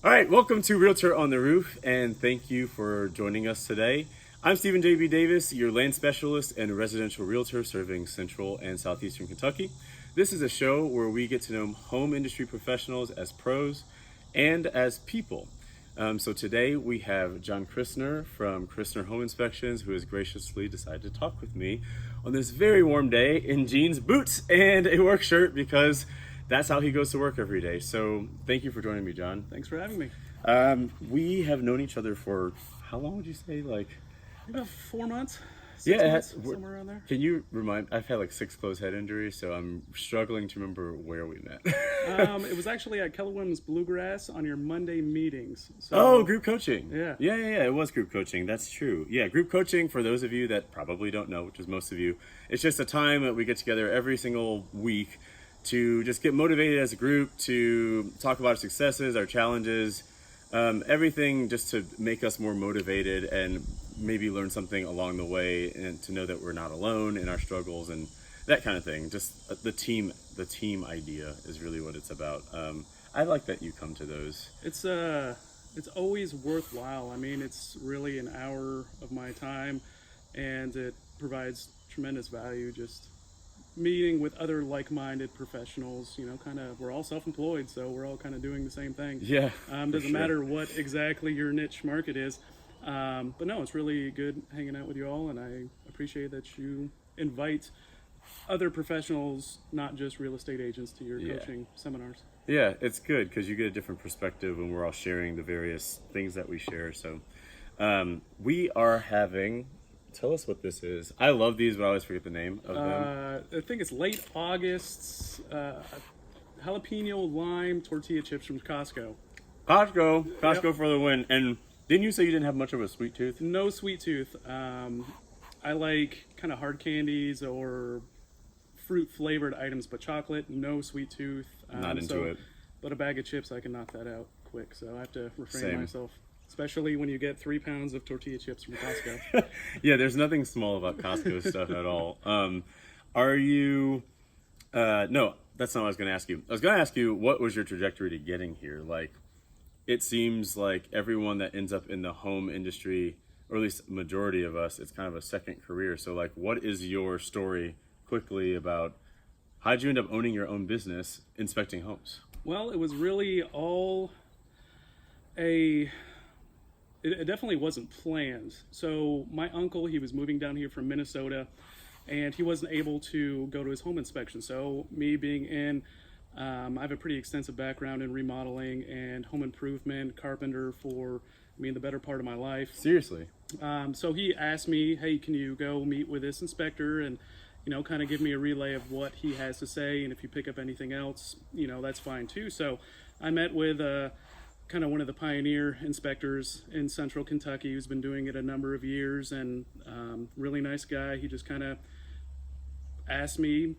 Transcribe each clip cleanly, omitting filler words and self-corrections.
All right, welcome to Realtor on the Roof, and thank you for joining us today. I'm Stephen J.B. Davis, your land specialist and residential realtor serving Central and Southeastern Kentucky. This is a show where we get to know home industry professionals as pros and as people. So today we have John Christner from Christner Home Inspections, who has graciously decided to talk with me on this very warm day in jeans, boots, and a work shirt because that's how he goes to work every day. So thank you for joining me, John. Thanks for having me. We have known each other for how long would you say? Like About 4 months. somewhere Around there. Can you remind? I've had like 6 closed head injuries, so I'm struggling to remember where we met. It was actually at Keller Williams Bluegrass on your Monday meetings. Oh, group coaching. Yeah. Yeah. It was group coaching. That's true. Yeah, group coaching, for those of you that probably don't know, which is most of you, it's just a time that we get together every single week to just get motivated as a group, to talk about our successes, our challenges, everything just to make us more motivated and maybe learn something along the way, and to know that we're not alone in our struggles and that kind of thing. Just the team idea is really what it's about. I like that you come to those. It's always worthwhile. I mean, it's really an hour of my time, and it provides tremendous value. Just meeting with other like-minded professionals, we're all self-employed, so we're all kind of doing the same thing. Yeah. Doesn't matter what exactly your niche market is. But no, it's really good hanging out with you all, and I appreciate that you invite other professionals, not just real estate agents, to your coaching seminars. Yeah, it's good because you get a different perspective when we're all sharing the various things that we share. So we are having... Tell us what this is. I love these, but I always forget the name of them. I think it's late August. Jalapeno lime tortilla chips from Costco. Costco Yep. for the win. And didn't you say you didn't have much of a sweet tooth? No sweet tooth. I like kind of hard candies or fruit flavored items, but chocolate, no sweet tooth. Not into it. But a bag of chips, I can knock that out quick. So I have to refrain Same. myself. Especially when you get 3 pounds of tortilla chips from Costco. Yeah, there's nothing small about Costco stuff at all. Are you... no, that's not what I was going to ask you. I was going to ask you, what was your trajectory to getting here? Like, it seems like everyone that ends up in the home industry, or at least majority of us, it's kind of a second career. So, like, what is your story quickly about how'd you end up owning your own business inspecting homes? Well, it was really all It definitely wasn't planned. So my uncle, he was moving down here from Minnesota, and he wasn't able to go to his home inspection. So me being I have a pretty extensive background in remodeling and home improvement, carpenter for, the better part of my life. Seriously? So he asked me, hey, can you go meet with this inspector and, kind of give me a relay of what he has to say. And if you pick up anything else, that's fine too. So I met with kind of one of the pioneer inspectors in Central Kentucky who's been doing it a number of years, and really nice guy. He just kind of asked me,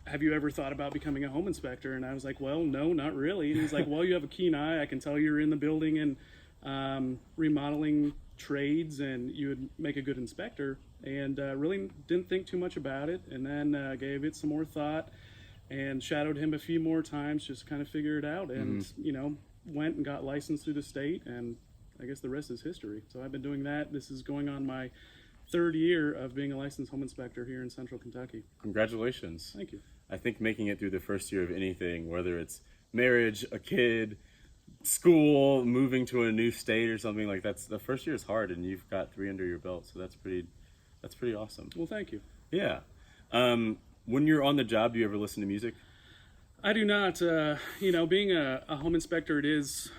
have you ever thought about becoming a home inspector? And I was like, well, no, not really. And he's like, well, you have a keen eye. I can tell you're in the building and remodeling trades, and you would make a good inspector. And really didn't think too much about it, and then gave it some more thought and shadowed him a few more times, just kind of figure it out. And, went and got licensed through the state, and I guess the rest is history. So I've been doing that. This is going on my 3rd year of being a licensed home inspector here in Central Kentucky. Congratulations. Thank you. I think making it through the first year of anything, whether it's marriage, a kid, school, moving to a new state or something like that, the first year is hard, and you've got 3 under your belt. So that's pretty awesome. Well, thank you. Yeah. When you're on the job, do you ever listen to music? I do not. Being a home inspector, it is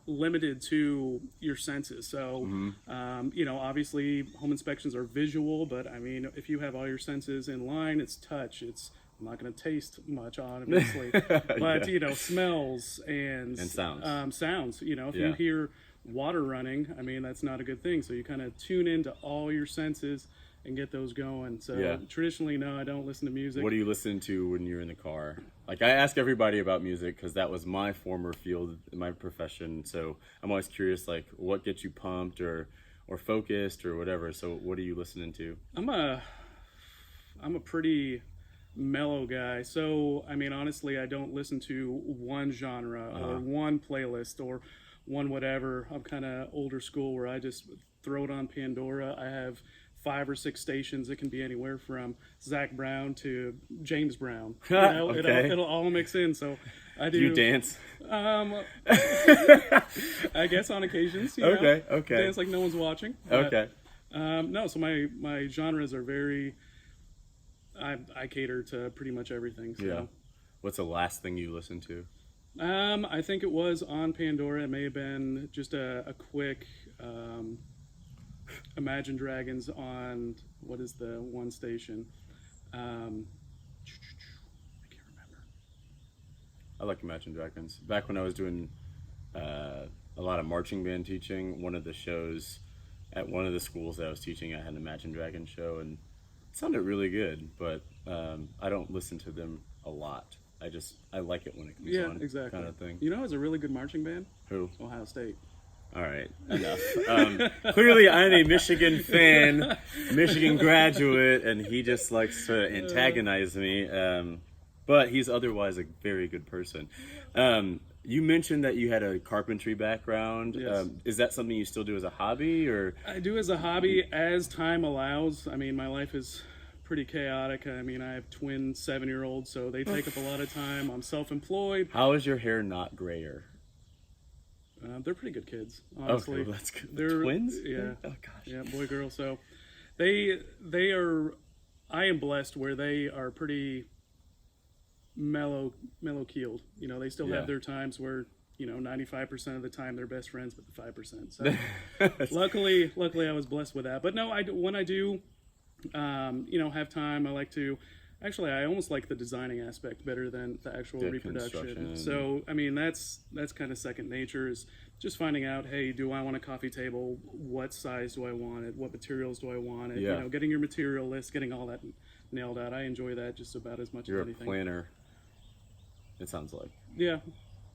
limited to your senses. So, obviously home inspections are visual, but if you have all your senses in line, it's touch. I'm not going to taste much, obviously, but, smells and sounds. Sounds, if you hear water running, that's not a good thing. So you kind of tune into all your senses and get those going. So traditionally, no, I don't listen to music. What do you listen to when you're in the car? Like, I ask everybody about music because that was my former field, my profession. So I'm always curious, like, what gets you pumped or focused or whatever. So what are you listening to? I'm a pretty mellow guy. So, I mean, honestly, I don't listen to one genre or one playlist or one whatever. I'm kind of older school where I just throw it on Pandora. I have 5 or 6 stations. It can be anywhere from Zach Brown to James Brown. You know, Okay. it'll all mix in. So I do. You dance? I guess on occasions. You know, Okay. dance like no one's watching. But, Okay. no, so my genres are very. I cater to pretty much everything. So. Yeah. What's the last thing you listened to? I think it was on Pandora. It may have been just a quick Imagine Dragons on what is the one station? I can't remember. I like Imagine Dragons. Back when I was doing a lot of marching band teaching, one of the shows at one of the schools that I was teaching, I had an Imagine Dragons show, and it sounded really good, but I don't listen to them a lot. I like it when it comes on. Exactly. Kind of thing. You know, it's a really good marching band. Who? Ohio State. All right, enough. Clearly, I'm a Michigan fan, Michigan graduate, and he just likes to antagonize me. But he's otherwise a very good person. You mentioned that you had a carpentry background. Yes. Is that something you still do as a hobby, or? I do as a hobby as time allows. I mean, my life is pretty chaotic. I mean, I have twin 7-year-olds, so they take up a lot of time. I'm self-employed. How is your hair not grayer? They're pretty good kids, honestly. Okay, well, that's good. They're Twins? Yeah. Oh gosh. Yeah, boy, girl. So they are. I am blessed where they are pretty mellow keeled. You know, they still Yeah. have their times where 95% of the time they're best friends with the 5%. So luckily I was blessed with that. But no, when I do, have time, I like to. Actually, I almost like the designing aspect better than the actual The reproduction. construction. So, I mean, that's kind of second nature, is just finding out, hey, do I want a coffee table? What size do I want it? What materials do I want it? Yeah. Getting your material list, getting all that nailed out. I enjoy that just about as much You're as a anything. planner. It sounds like. Yeah.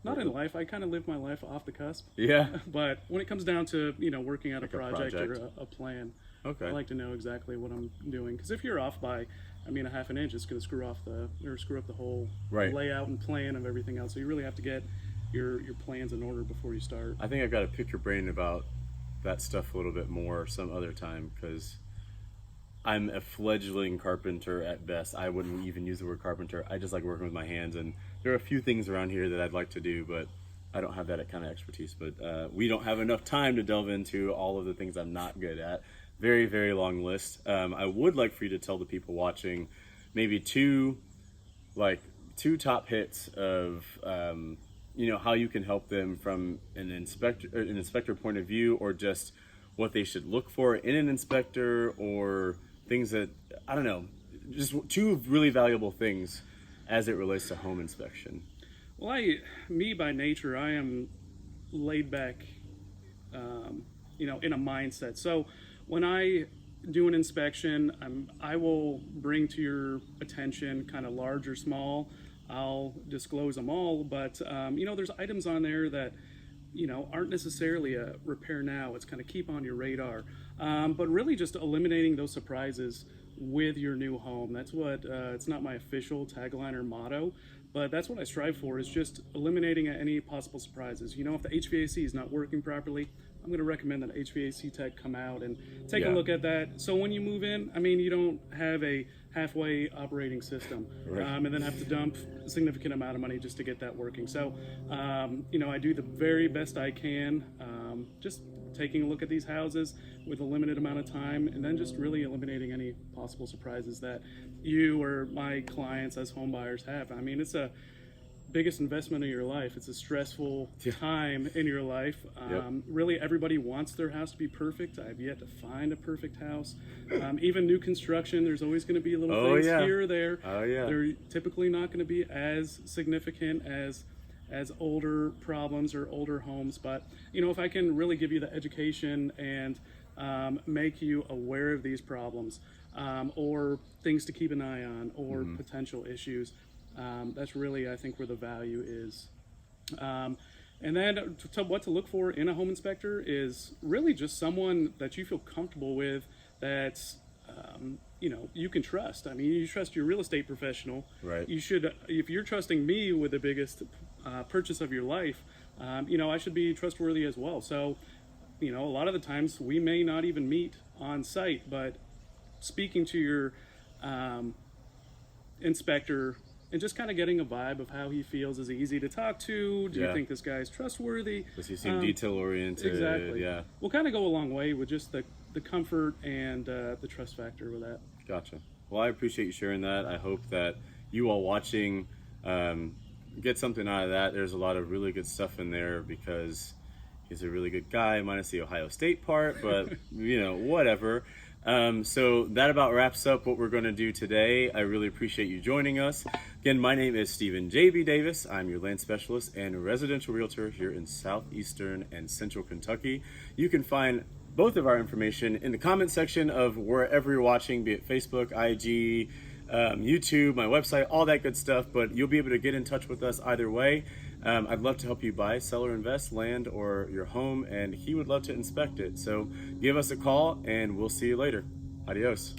Not in life. I kind of live my life off the cusp. Yeah. But when it comes down to, working out Like a a project or project. a plan, Okay. I like to know exactly what I'm doing. Because if you're off by, a half an inch, it's going to screw up the whole Right. layout and plan of everything else. So you really have to get your plans in order before you start. I think I've got to pick your brain about that stuff a little bit more some other time, because I'm a fledgling carpenter at best. I wouldn't even use the word carpenter. I just like working with my hands, and there are a few things around here that I'd like to do, but I don't have that kind of expertise. But we don't have enough time to delve into all of the things I'm not good at. Very, very long list. I would like for you to tell the people watching maybe two top hits of how you can help them from an inspector point of view, or just what they should look for in an inspector, or things that, I don't know, just two really valuable things as it relates to home inspection. Well, me by nature, I am laid back, in a mindset. So when I do an inspection, I will bring to your attention kind of large or small. I'll disclose them all, but there's items on there that aren't necessarily a repair now. It's kind of keep on your radar, but really just eliminating those surprises with your new home. That's what it's not my official tagline or motto, but that's what I strive for, is just eliminating any possible surprises. If the HVAC is not working properly, I'm going to recommend that HVAC tech come out and take a look at that. So when you move in, you don't have a halfway operating system, Right. And then have to dump a significant amount of money just to get that working. So, I do the very best I can, just taking a look at these houses with a limited amount of time, and then just really eliminating any possible surprises that you or my clients as home buyers have. It's a biggest investment of your life. It's a stressful time in your life. Really, everybody wants their house to be perfect. I've yet to find a perfect house. Even new construction, there's always going to be little things here or there. Oh yeah. They're typically not going to be as significant as older problems or older homes. But if I can really give you the education and make you aware of these problems, or things to keep an eye on, or potential issues, that's really, I think, where the value is. And then what to look for in a home inspector is really just someone that you feel comfortable with, that's you can trust. I mean, you trust your real estate professional. Right. You should, if you're trusting me with the biggest purchase of your life, I should be trustworthy as well. So, a lot of the times we may not even meet on site, but speaking to your inspector and just kind of getting a vibe of how he feels. Is he easy to talk to? Do you think this guy's trustworthy? Does he seem detail oriented? Exactly. Yeah. Will kind of go a long way with just the comfort and the trust factor with that. Gotcha. Well, I appreciate you sharing that. I hope that you all watching get something out of that. There's a lot of really good stuff in there because he's a really good guy, minus the Ohio State part, but whatever. So that about wraps up what we're going to do today. I really appreciate you joining us. Again, my name is Stephen J.B. Davis. I'm your land specialist and residential realtor here in southeastern and central Kentucky. You can find both of our information in the comment section of wherever you're watching, be it Facebook, IG, YouTube, my website, all that good stuff. But you'll be able to get in touch with us either way. I'd love to help you buy, sell, or invest land or your home, and he would love to inspect it. So give us a call, and we'll see you later. Adios.